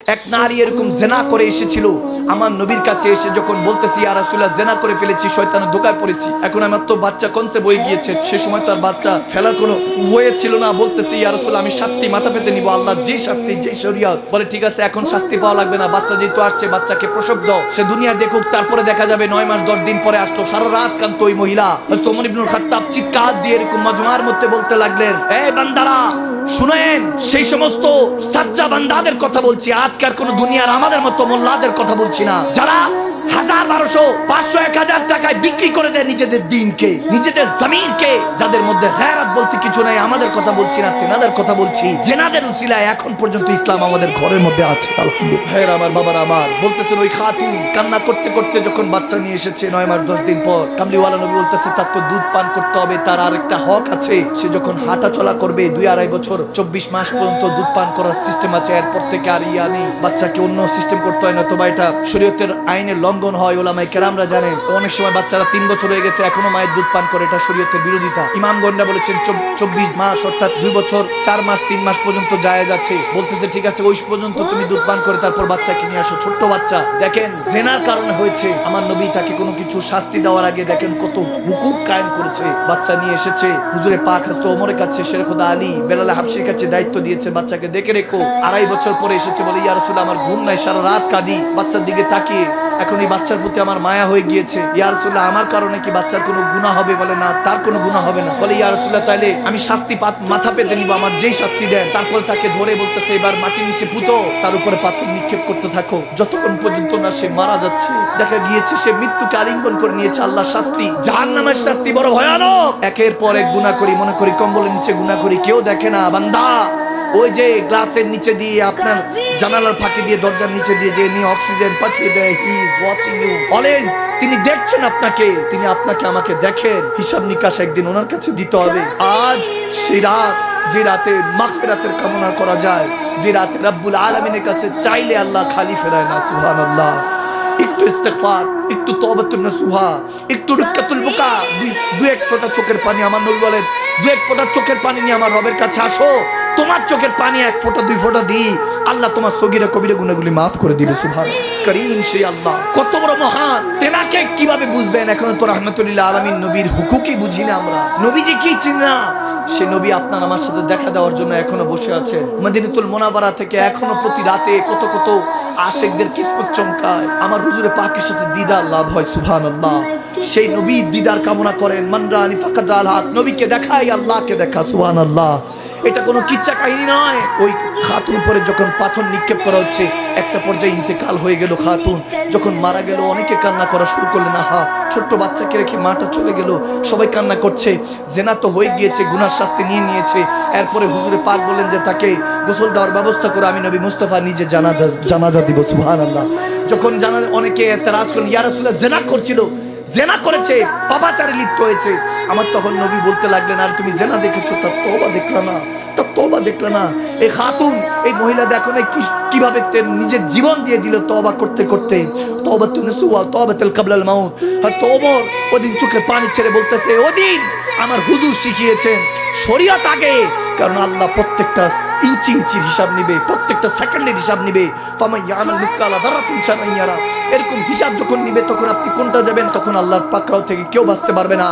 এক নারী এরকম জেনা করে এসেছিল আমার নবীর কাছে এসে যখন বলতেছি ইয়া রাসূলুল্লাহ জেনা করে ফেলেছি, শয়তানের ধোঁকায় পড়েছি, এখন আমার তো বাচ্চা কনসেপ্ট হয়ে গিয়েছে, সে সময় তো আর বাচ্চা ফেলার কোনো ওয়ে ছিল না। বলতেছি ইয়া রাসূলুল্লাহ আমি শাস্তি মাথা পেতে নিব, আল্লাহ যে শাস্তি যে শরীয়ত। বলে ঠিক আছে এখন শাস্তি পাওয়া লাগবে না, বাচ্চা যেহেতু আসছে বাচ্চাকে প্রসব দাও, সে দুনিয়া দেখুক, তারপরে দেখা যাবে। 9 মাস 10 দিন পরে আসতো, সারা রাত কাঁদতো ওই মহিলা। হযরত ওমর ইবনুল খাত্তাব চিৎকার দিয়ে এরকম মাজমার মধ্যে বলতে লাগলেন, এই বান্দারা শুনেন, সেই সমস্ত সাচ্চা বান্দাদের কথা বলছি, আজকার কোন দুনিয়ার আমাদের মতো মোল্লাদের কথা বলছি না, যারা 1000 1200 500 1000 টাকায় বিক্রি করে দেয় নিজেদের দিনকে, নিজেদের জমিনকে, যাদের মধ্যে গয়রত বলতে কিছু নাই, আমাদের কথা বলছি না, তেনাদের কথা বলছি। জেনাদের উসিলায় এখন পর্যন্ত ইসলাম আমাদের ঘরের মধ্যে আছে, আলহামদুলিল্লাহ। ভাইরা আমার, বাবারা আমার, বলতেছেন ওই খাতুন কান্না করতে করতে যখন বাচ্চা নিয়ে এসেছে 9 মাস 10 দিন পর, কামলিওয়ালা নবী বলতেছে তার তো দুধ পান করতে হবে, তার আরেকটা হক আছে, সে যখন হাঁটা চলা করবে 2-2.5 বছর 24 মাস পর্যন্ত দুধ পান করার সিস্টেম আছে, এরপর থেকে আর নেই, বাচ্চাকে অন্য সিস্টেম করতে হয় না, তো এটা শরীয়তের আইনের লঙ্ঘন হয়। ওলামায়ে কেরামরা জানেন অনেক সময় বাচ্চারা 3 বছর হয়ে গেছে এখনো মায়ের দুধ পান করে, এটা শরীয়তের বিরোধিতা। ইমামগণরা বলেছেন 24 মাস অর্থাৎ 2 বছর 4 মাস 3 মাস পর্যন্ত জায়েজ আছে। বলতেছে ঠিক আছে ওই পর্যন্ত তুমি দুধ পান করে তারপর বাচ্চাকে নিয়ে আসো, ছোট্ট বাচ্চা। দেখেন জেনার কারণে হয়েছে, আমার নবী তাকে কোনো কিছু শাস্তি দেওয়ার আগে দেখেন কত হুকুম কায়েম করেছে। বাচ্চা নিয়ে এসেছে হুজুরে পাক হযরত ওমরের কাছে, শের খোদা আলী বেলাল হাবশির কাছে দায়িত্ব দিয়েছে বাচ্চাকে দেখে রেখো। 2.5 বছর পরে এসেছে, বলে ইয়া রাসূলুল্লাহ আমার ঘুম নাই, সারা রাত কাঁদি বাচ্চার দিকে তাকিয়ে, এখন এই বাচ্চার প্রতি আমার মায়া হয়ে গিয়েছে। ইয়া রাসূলুল্লাহ আমার কারণে কি বাচ্চার কোনো গুনাহ হবে? বলে না, তার কোনো গুনাহ হবে না। বলে ইয়া রাসূলুল্লাহ তাইলে আমি শাস্তি মাথা পেতে নিব, আমার যেই শাস্তি দেন। তারপর তাকে ধরে বলতেছে এবার মাটির নিচে পুঁতো, তার উপরে পাথর নিক্ষেপ করতে থাকো যতক্ষণ পর্যন্ত না সে মারা যাচ্ছে। দেখা গিয়েছে সে মৃত্যুকে আলিঙ্গন করে নিয়েছে। আল্লাহর শাস্তি, জাহান্নামের শাস্তি বড় ভয়ানক। একের পর এক গুনাহ করি, মনে করি কম্বলের নিচে গুনাহ করি, কেউ দেখে না। বান্দা ওই যে গ্লাসের নিচে দিয়ে, আপনার জানালার ফাঁকি দিয়ে, দরজার নিচে দিয়ে যে নিয়ে অক্সিজেন পাঠিয়ে দেয়, he is watching you always. তিনি দেখছেন আপনাকে, তিনি আপনাকে আমাকে দেখেন। হিসাব নিকাশ একদিন ওনার কাছে দিতে হবে। আজ সেই রাত, যে রাতে মাগফিরাতের কামনা করা যায়, যে রাতে রব্বুল আলামিনের কাছে চাইলে আল্লাহ খালি ফেরায় না। সুবহানাল্লাহ। একটু ইস্তেগফার, একটু তওবাতুন নসুহা, একটু রুকাতুল বুকা, দুই এক ফোঁটা চোখের পানি, আমার নবী বলেন 2-1 ফোঁটা চোখের পানি নিয়ে আমার রবের কাছে আসো, তোমার চোখের পানি 1 ফোঁটা 2 ফোঁটা দিই, আল্লাহ তোমার সগীরা কবিরা গুনাহগুলি মাফ করে দিবে। সুবহানাল্লাহ। করিম সেই আল্লাহ কত বড় মহান, তেনাকে কিভাবে বুঝবেন? এখনো তো রাহমাতুল্লিল আলামিন নবীর হুকুকই বুঝি না আমরা, নবীজি কি চিনি না। সে নবী আপনার আমার সাথে দেখা দেওয়ার জন্য এখনো বসে আছেন মদিনাতুল মুনাওয়ারা থেকে। এখনো প্রতি রাতে কত কত আশিকদের কিসমত চমকায়, আমার হুজুরে পাকের সাথে দিদার লাভ হয়। সুবহানাল্লাহ। সেই নবীর দিদার কামনা করেন, মানরানি ফাকাদ আলহাত, নবীকে দেখাই আল্লাহকে দেখা। সুবহানাল্লাহ। এটা কোনো কিচ্ছা কাহিনী নয়। ওই খাতুন উপরে যখন পাথর নিক্ষেপ করা হচ্ছে, একটা পর্যায়ে ইন্তেকাল হয়ে গেল খাতুন। যখন মারা গেল অনেকে কান্না করা শুরু করলেন, আহা ছোট্ট বাচ্চাকে রেখে মাটা চলে গেল, সবাই কান্না করছে। জেনা তো হয়ে গিয়েছে, গুনার শাস্তি নিয়ে নিয়েছে। এরপরে হুজুরে পাক বললেন যে তাকে গোসল দেওয়ার ব্যবস্থা করে আমি নবী মুস্তাফা নিজে জানাজা দিব। সুবহানাল্লাহ। যখন জানাজা, অনেকে এতরাজ করলেন ইয়া রাসূলুল্লাহ জেনা করছিল, জেনা করেছে, পাপাচারে লিপ্ত হয়েছে। আমার তখন নবী বলতে লাগলেন আর তুমি জেনা দেখেছো, তার তওবা দেখলা না, তার তওবা দেখলা না? এই খাতুন, এই মহিলা দেখো না কিভাবে নিজের জীবন দিয়ে দিল তওবা করতে করতে। তওবাতুন নসুহা, তওবাতুল কাবলাল মাউত। হযরত ওমর ওদিন চোখে পানি ছেড়ে বলতেছে, ওদিন আমার হুজুর শিখিয়েছেন শরীয়ত আগে, কারণ আল্লাহ প্রত্যেকটা ইঞ্চি ইঞ্চির হিসাব নিবে, প্রত্যেকটা সেকেন্ডের হিসাব নিবে। ফামান ইয়ামাল মিসকালা যারাতিন শাররান ইয়ারা, এরকম হিসাব যখন নিবে তখন আপনি কোনটা যাবেন, তখন আল্লাহর পাকড়াও থেকে কেউ বাঁচতে পারবে না।